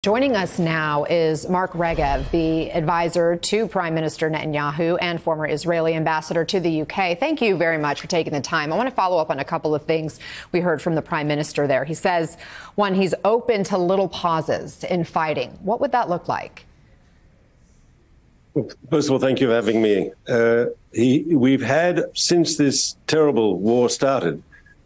Joining us now is Mark Regev, the advisor to Prime Minister Netanyahu and former Israeli ambassador to the UK. Thank you very much for taking the time. I want to follow up on a couple of things we heard from the Prime Minister there. He says, one, he's open to little pauses in fighting. What would that look like? First of all, thank you for having me. We've had, since this terrible war started,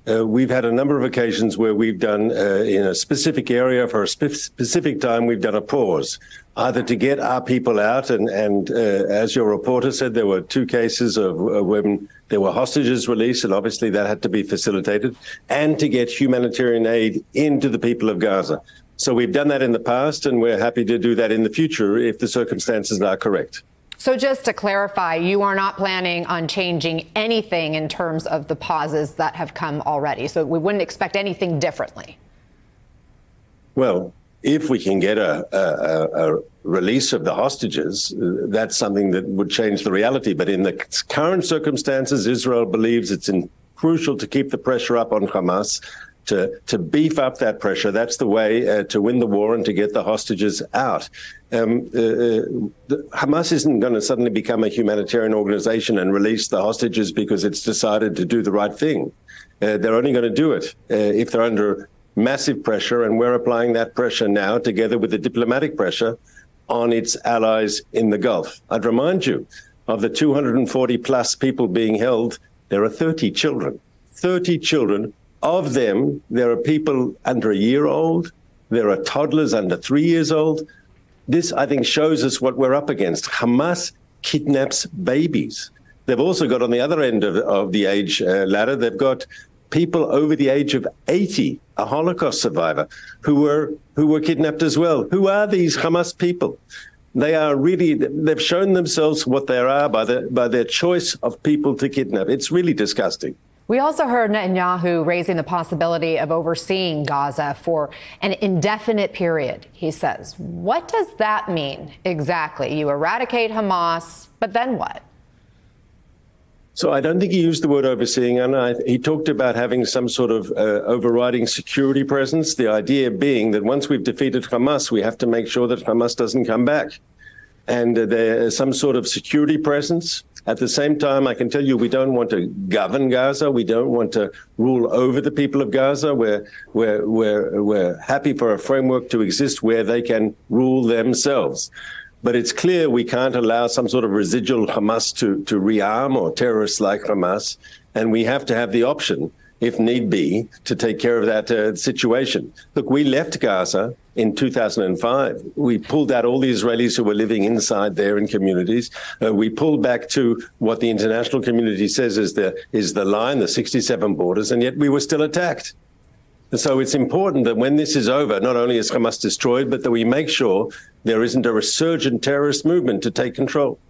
we've had a number of occasions where we've done, in a specific area for a specific time, we've done a pause, either to get our people out. And as your reporter said, there were two cases of when there were hostages released, and obviously that had to be facilitated, and to get humanitarian aid into the people of Gaza. So we've done that in the past, and we're happy to do that in the future if the circumstances are correct. So just to clarify, you are not planning on changing anything in terms of the pauses that have come already. So we wouldn't expect anything differently. Well, if we can get a release of the hostages, that's something that would change the reality. But in the current circumstances, Israel believes it's crucial to keep the pressure up on Hamas, to beef up that pressure. That's the way to win the war and to get the hostages out. Hamas isn't going to suddenly become a humanitarian organization and release the hostages because it's decided to do the right thing. They're only going to do it if they're under massive pressure, and we're applying that pressure now together with the diplomatic pressure on its allies in the Gulf. I'd remind you, of the 240 plus people being held, there are 30 children. 30 children. Of them, there are people under a year old. There are toddlers under 3 years old. This, I think, shows us what we're up against. Hamas kidnaps babies. They've also got on the other end of the age ladder, they've got people over the age of 80, a Holocaust survivor, who were kidnapped as well. Who are these Hamas people? They are really, they've shown themselves what they are by their choice of people to kidnap. It's really disgusting. We also heard Netanyahu raising the possibility of overseeing Gaza for an indefinite period, he says. What does that mean exactly? You eradicate Hamas, but then what? So I don't think he used the word overseeing, and he talked about having some sort of overriding security presence, the idea being that once we've defeated Hamas, we have to make sure that Hamas doesn't come back. And there's some sort of security presence. At the same time, I can tell you we don't want to govern Gaza. We don't want to rule over the people of Gaza. We're happy for a framework to exist where they can rule themselves. But it's clear we can't allow some sort of residual Hamas to rearm, or terrorists like Hamas. And we have to have the option, if need be, to take care of that situation. Look, we left Gaza in 2005. We pulled out all the Israelis who were living inside there in communities. We pulled back to what the international community says is the line, the 67 borders, and yet we were still attacked. And so it's important that when this is over, not only is Hamas destroyed, but that we make sure there isn't a resurgent terrorist movement to take control.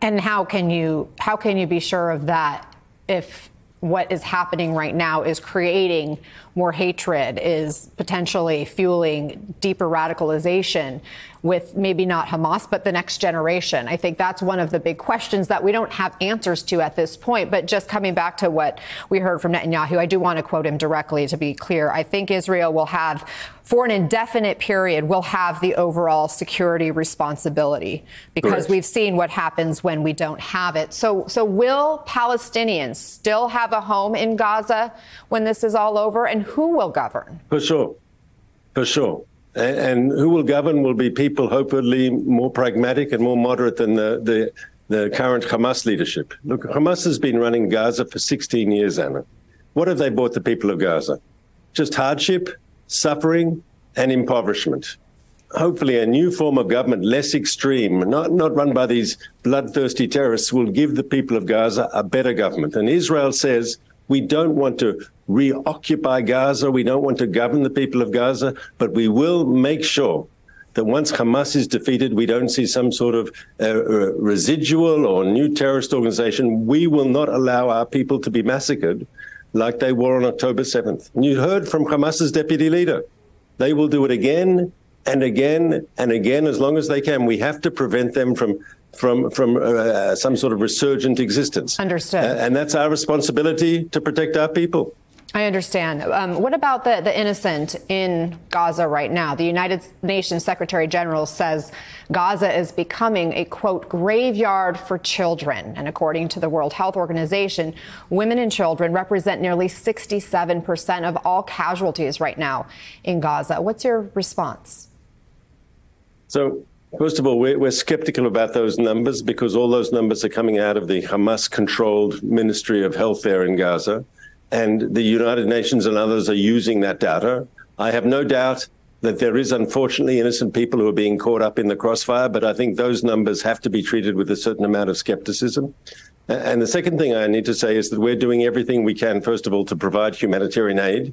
And how can you be sure of that if what is happening right now is creating more hatred, is potentially fueling deeper radicalization with maybe not Hamas, but the next generation? I think that's one of the big questions that we don't have answers to at this point. But just coming back to what we heard from Netanyahu, I do want to quote him directly to be clear. I think Israel will have, for an indefinite period, will have the overall security responsibility, because Correct. We've seen what happens when we don't have it. So will Palestinians still have a home in Gaza when this is all over? And who will govern? For sure. For sure. And who will govern will be people hopefully more pragmatic and more moderate than the current Hamas leadership. Look, Hamas has been running Gaza for 16 years, Anna. What have they brought the people of Gaza? Just hardship, suffering, and impoverishment. Hopefully a new form of government, less extreme, not run by these bloodthirsty terrorists, will give the people of Gaza a better government. And Israel says, we don't want to reoccupy Gaza. We don't want to govern the people of Gaza, but we will make sure that once Hamas is defeated, we don't see some sort of residual or new terrorist organization. We will not allow our people to be massacred like they were on October 7th. And you heard from Hamas's deputy leader. They will do it again and again and again as long as they can. We have to prevent them from some sort of resurgent existence. Understood. And that's our responsibility to protect our people. I understand. What about the innocent in Gaza right now? The United Nations Secretary General says Gaza is becoming a, quote, graveyard for children. And according to the World Health Organization, women and children represent nearly 67% of all casualties right now in Gaza. What's your response? So, first of all, we're skeptical about those numbers because all those numbers are coming out of the Hamas-controlled Ministry of Health there in Gaza. And the United Nations and others are using that data. I have no doubt that there is, unfortunately, innocent people who are being caught up in the crossfire, but I think those numbers have to be treated with a certain amount of skepticism. And the second thing I need to say is that we're doing everything we can, first of all, to provide humanitarian aid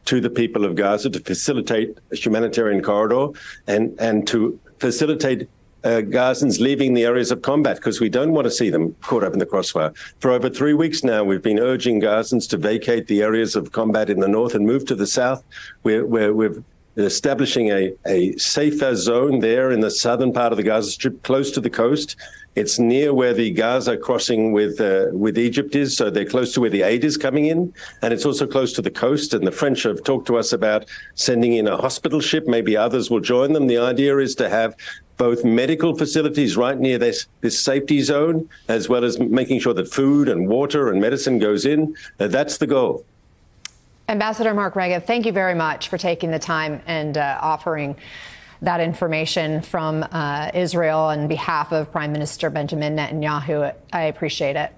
to the people of Gaza, to facilitate a humanitarian corridor and to facilitate Gazans leaving the areas of combat, because we don't want to see them caught up in the crossfire. For over 3 weeks now, we've been urging Gazans to vacate the areas of combat in the north and move to the south. We're establishing a safer zone there in the southern part of the Gaza Strip, close to the coast. It's near where the Gaza crossing with Egypt is, so they're close to where the aid is coming in, and it's also close to the coast. And the French have talked to us about sending in a hospital ship. Maybe others will join them. The idea is to have both medical facilities right near this safety zone, as well as making sure that food and water and medicine goes in. That's the goal. Ambassador Mark Regev, thank you very much for taking the time and offering that information from Israel on behalf of Prime Minister Benjamin Netanyahu. I appreciate it.